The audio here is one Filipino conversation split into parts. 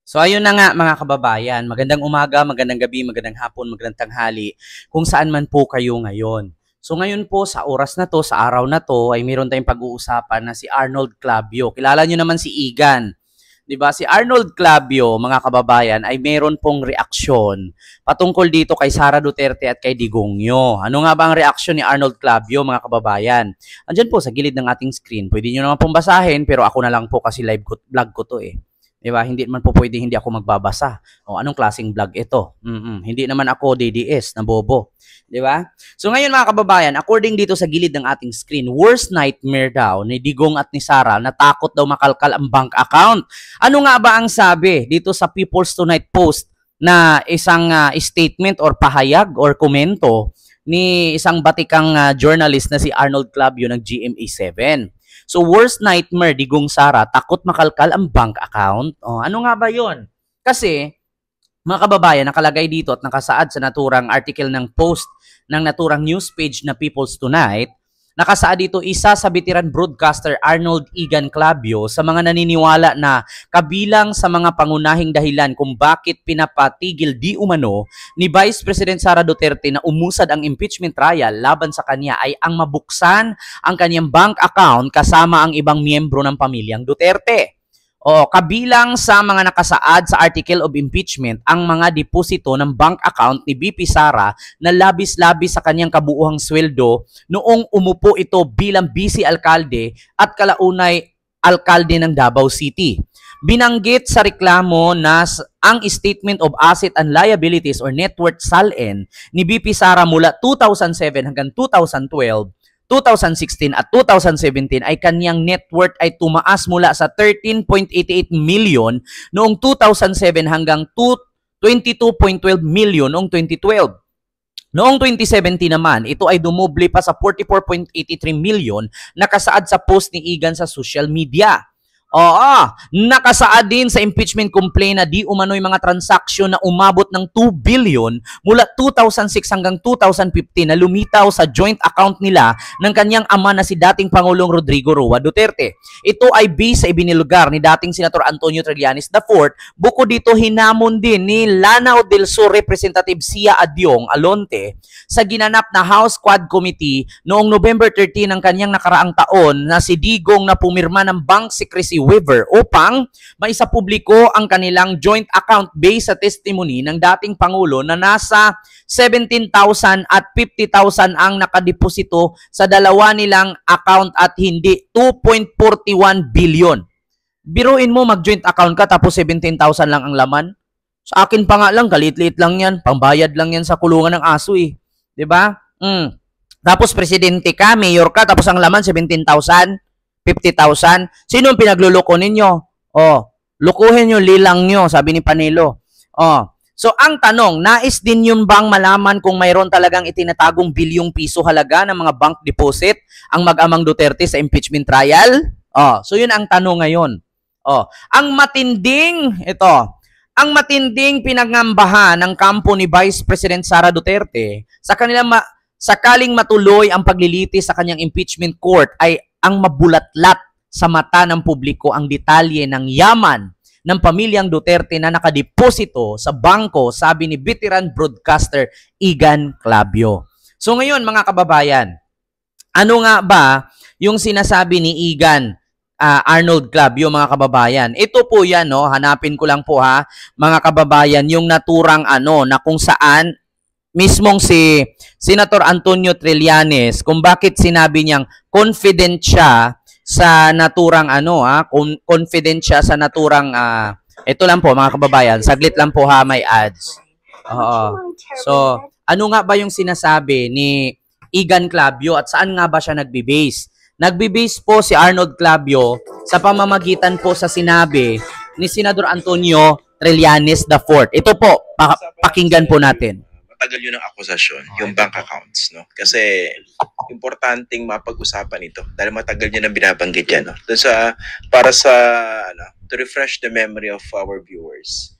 So ayun na nga mga kababayan, magandang umaga, magandang gabi, magandang hapon, magandang tanghali kung saan man po kayo ngayon. So ngayon po sa oras na to, sa araw na to ay meron tayong pag-uusapan na si Arnold Clavio. Kilala nyo naman si Igan. 'Di ba? Si Arnold Clavio, mga kababayan, ay meron pong reaksyon patungkol dito kay Sara Duterte at kay Digongyo. Ano nga ba ang reaksyon ni Arnold Clavio, mga kababayan? Andiyan po sa gilid ng ating screen. Pwede niyo naman pong basahin, pero ako na lang po kasi vlog ko to eh. 'Di ba? Hindi man po pwede hindi ako magbabasa. O anong klaseng vlog ito? Hindi naman ako DDS na bobo. 'Di ba? So ngayon mga kababayan, according dito sa gilid ng ating screen, worst nightmare daw ni Digong at ni Sara, natakot daw makalkal ang bank account. Ano nga ba ang sabi dito sa People's Tonight Post na isang statement or pahayag or komento ni isang batikang journalist na si Arnold Clavio ng GMA7? So, worst nightmare, Digong Sara, takot makalkal ang bank account. Oh, ano nga ba yon? Kasi, mga kababayan, nakalagay dito at nakasaad sa naturang article ng post ng naturang news page na People's Tonight, nakasaad dito isa sa veteran broadcaster Arnold Igan Clavio sa mga naniniwala na kabilang sa mga pangunahing dahilan kung bakit pinapatigil di umano ni Vice President Sara Duterte na umusad ang impeachment trial laban sa kanya ay ang mabuksan ang kanyang bank account kasama ang ibang miyembro ng pamilyang Duterte. O kabilang sa mga nakasaad sa article of impeachment ang mga deposito ng bank account ni BP Sara na labis-labis sa kanyang kabuuhang sweldo noong umupo ito bilang vice alkalde at kalaunay alkalde ng Davao City. Binanggit sa reklamo na ang Statement of Asset and Liabilities or Net Worth SALN ni BP Sara mula 2007 hanggang 2012, 2016 at 2017 ay kanyang net worth ay tumaas mula sa 13.88 million noong 2007 hanggang 22.12 million noong 2012. Noong 2017 naman, ito ay dumoble pa sa 44.83 million nakasaad sa post ni Igan sa social media. Oo, nakasaad din sa impeachment complaint na di umano'y mga transaksyon na umabot ng 2 billion mula 2006 hanggang 2015 na lumitaw sa joint account nila ng kanyang ama na si dating Pangulong Rodrigo Roa Duterte. Ito ay base sa ibinilugar ni dating Senator Antonio Trillanes IV. Bukod dito, hinamon din ni Lanao del Sur Representative Sia Adyong Alonte sa ginanap na House Quad Committee noong November 13 ng kanyang nakaraang taon na si Digong na pumirma ng bank secrecy waiver upang maisapubliko ang kanilang joint account based sa testimony ng dating Pangulo na nasa 17,000 at 50,000 ang nakadeposito sa dalawa nilang account at hindi 2.41 billion. Biruin mo mag-joint account ka tapos 17,000 lang ang laman. Sa akin pa nga lang, kalit-liit lang yan. Pambayad lang yan sa kulungan ng aso eh. 'Di ba? Tapos presidente ka, mayor ka, tapos ang laman 17,000. 50,000. Sino ang pinagluloko ninyo? Oh, lukuhin nyo, lilang nyo, sabi ni Panelo. Oh, so ang tanong, nais din yun bang malaman kung mayroon talagang itinatagong bilyong piso halaga ng mga bank deposit ang mag-amang Duterte sa impeachment trial? Oh, so yun ang tanong ngayon. Oh, ang matinding pinangambahan ng kampo ni Vice President Sara Duterte sa kanilang sakaling matuloy ang paglilitis sa kanyang impeachment court ay ang mabulatlat sa mata ng publiko ang detalye ng yaman ng pamilyang Duterte na nakadeposito sa bangko, sabi ni veteran broadcaster Igan Clavio. So ngayon mga kababayan, ano nga ba yung sinasabi ni Igan Arnold Clavio, mga kababayan? Ito po yan, no? Hanapin ko lang po ha, mga kababayan, yung naturang na kung saan mismong si Senator Antonio Trillanes kung bakit sinabi niyang confident siya sa naturang confident siya sa naturang ito lang po mga kababayan, saglit lang po ha, may ads. Oo. So, ano nga ba yung sinasabi ni Igan Clavio at saan nga ba siya nagbe-base? Nagbe-base po si Arnold Clavio sa pamamagitan po sa sinabi ni Senador Antonio Trillanes IV. Ito po, pakinggan po natin. Matagal yun ang akusasyon, yung bank accounts, no? Kasi importanteng mapag-usapan ito dahil matagal yun ang binabanggit yan, no? Para sa to refresh the memory of our viewers.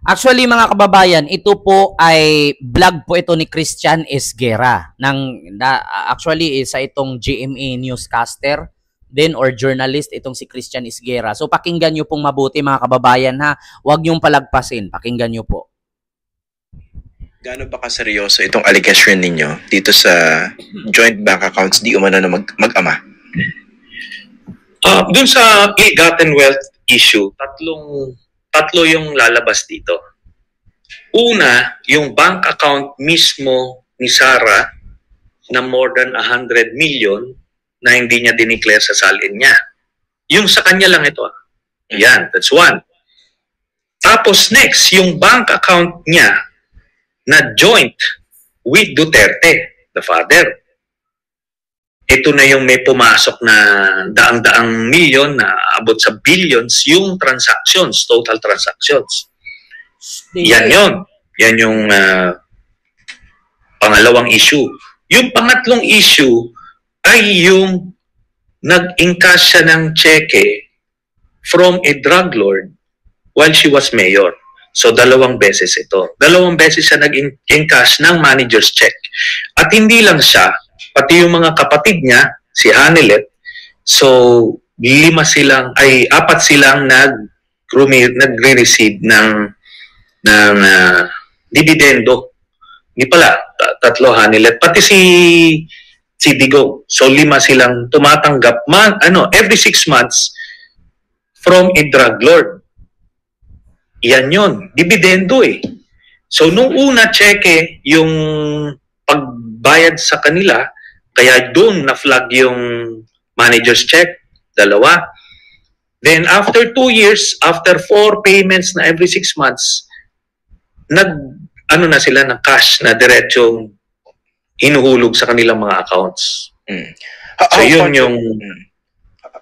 Actually, mga kababayan, ito po ay vlog po ito ni Christian Esguera. Actually, isa itong GMA newscaster din or journalist itong si Christian Isguera. So pakinggan nyo pong mabuti mga kababayan ha. Huwag nyong palagpasin. Pakinggan nyo po. Gaano ba kaseryoso itong allegation ninyo dito sa joint bank accounts di umano na mag-ama? Dun sa ill-gotten wealth issue, tatlo yung lalabas dito. Una, yung bank account mismo ni Sarah na more than 100 million na hindi niya dineclare sa salin niya. Yung sa kanya lang ito. Yan, that's one. Tapos next, yung bank account niya na joint with Duterte, the father. Ito na yung may pumasok na daang-daang milyon na abot sa billions yung transactions, total transactions. Yan yun. Yan yung pangalawang issue. Yung pangatlong issue ay yung nag-encash siya ng cheque from a drug lord while she was mayor. So, 2 beses ito. 2 beses siya nag-encash ng manager's check. At hindi lang siya, pati yung mga kapatid niya, si Hanelet, so 4 silang nagre-receive ng dividendo. Hindi pala, 3 Hanelet, pati si Digong. So 5 silang tumatanggap every 6 months from a drug lord. Yan yun, dividendo eh. So nung una cheque yung pagbayad sa kanila, kaya doon na-flag yung manager's check, 2. Then after 2 years, after 4 payments na every 6 months, na sila ng cash na diretsong hinuhulog sa kanilang mga accounts. So yun yung...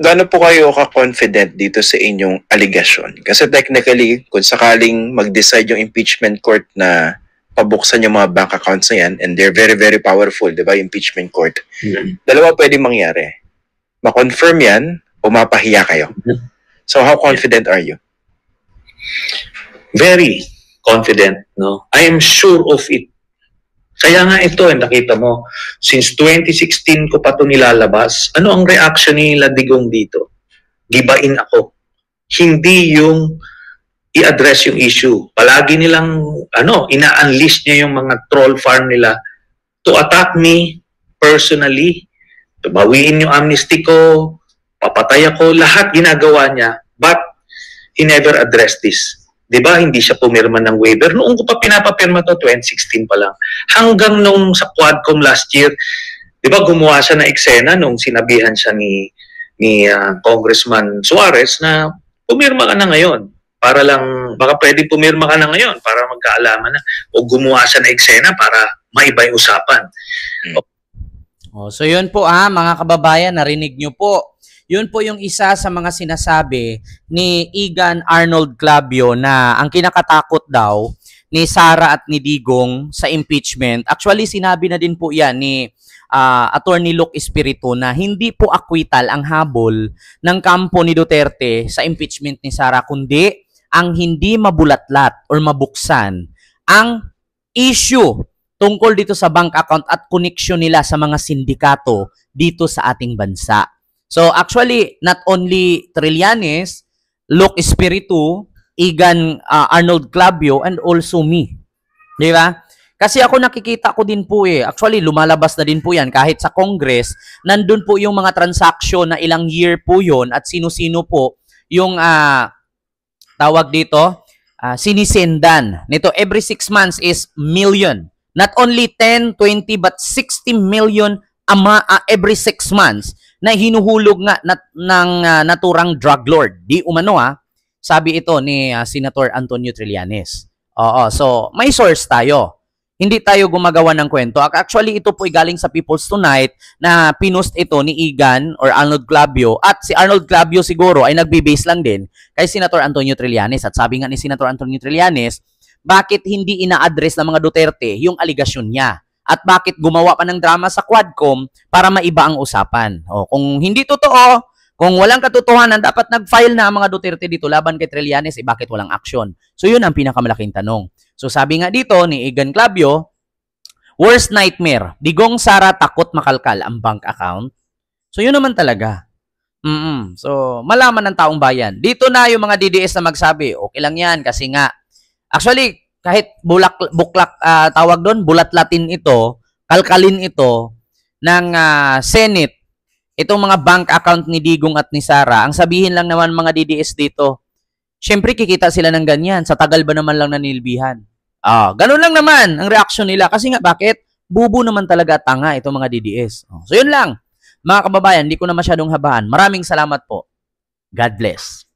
Gaano po kayo ka-confident dito sa inyong allegation? Kasi technically, kung sakaling mag-decide yung impeachment court na pabuksan yung mga bank accounts na yan, and they're very, very powerful, di ba, impeachment court. Dalawa pwede mangyari. Ma-confirm yan, o mapahiya kayo. So how confident are you? Very confident, no? I am sure of it. Kaya nga ito, nakita mo, since 2016 ko pa ito nilalabas, ano ang reaction ni Digong dito? Gibain ako. Hindi yung i-address yung issue. Palagi nilang, ina-unleash niya yung mga troll farm nila to attack me personally, bawiin yung amnesty ko, papatay ako, lahat ginagawa niya. But he never addressed this. Diba, hindi siya pumirma ng waiver. Noong ko pa pinapapirma to, 2016 pa lang. Hanggang nung sa Quadcom last year, diba, gumawa siya na eksena nung sinabihan siya ni Congressman Suarez na pumirma ka na ngayon. Para lang, baka pwede pumirma ka na ngayon para magkaalaman na. O gumawa siya na eksena para maiba yung usapan. So yun po mga kababayan, narinig nyo po. Yun po yung isa sa mga sinasabi ni Igan Arnold Clavio na ang kinakatakot daw ni Sara at ni Digong sa impeachment. Actually, sinabi na din po yan ni Attorney Luke Espiritu na hindi po acquittal ang habol ng kampo ni Duterte sa impeachment ni Sara, kundi ang hindi mabulatlat or mabuksan ang issue tungkol dito sa bank account at connection nila sa mga sindikato dito sa ating bansa. So actually, not only Trillanes, Luke Espiritu, Igan Arnold Clavio, and also me. Di ba? Kasi ako nakikita ko din po actually lumalabas na din po yan kahit sa Congress, nandun po yung mga transaction na ilang year po yon at sino-sino po yung tawag dito, sinisendan. Nito every 6 months is million. Not only 10, 20, but 60 million every 6 months na hinuhulog nga ng naturang drug lord. Di umano sabi ito ni Senator Antonio Trillanes. So may source tayo. Hindi tayo gumagawa ng kwento. Actually, ito po ay galing sa People's Tonight na pinost ito ni Igan or Arnold Clavio. At si Arnold Clavio siguro ay nagbe-base lang din kay Senator Antonio Trillanes. At sabi nga ni Senator Antonio Trillanes, bakit hindi ina-address ng mga Duterte yung aligasyon niya? At bakit gumawa pa ng drama sa Quadcom para maiba ang usapan? Kung hindi totoo, kung walang katotohanan, dapat nag-file na ang mga Duterte dito laban kay Trillanes, bakit walang aksyon? So yun ang pinakamalaking tanong. So sabi nga dito ni Igan Clavio, worst nightmare, Digong Sara takot makalkal ang bank account. So yun naman talaga. So, malaman ng taong bayan. Dito na yung mga DDS na magsabi, okay lang yan kasi nga, actually, kahit buklak, tawag doon, bulat-latin ito, kalkalin ito, ng Senate, itong mga bank account ni Digong at ni Sara, ang sabihin lang naman mga DDS dito, syempre kikita sila ng ganyan, sa tagal ba naman lang nanilbihan? Ganun lang naman ang reaksyon nila. Kasi nga, bakit? Bubo naman talaga tanga itong mga DDS. So, yun lang. Mga kababayan, hindi ko na masyadong habaan. Maraming salamat po. God bless.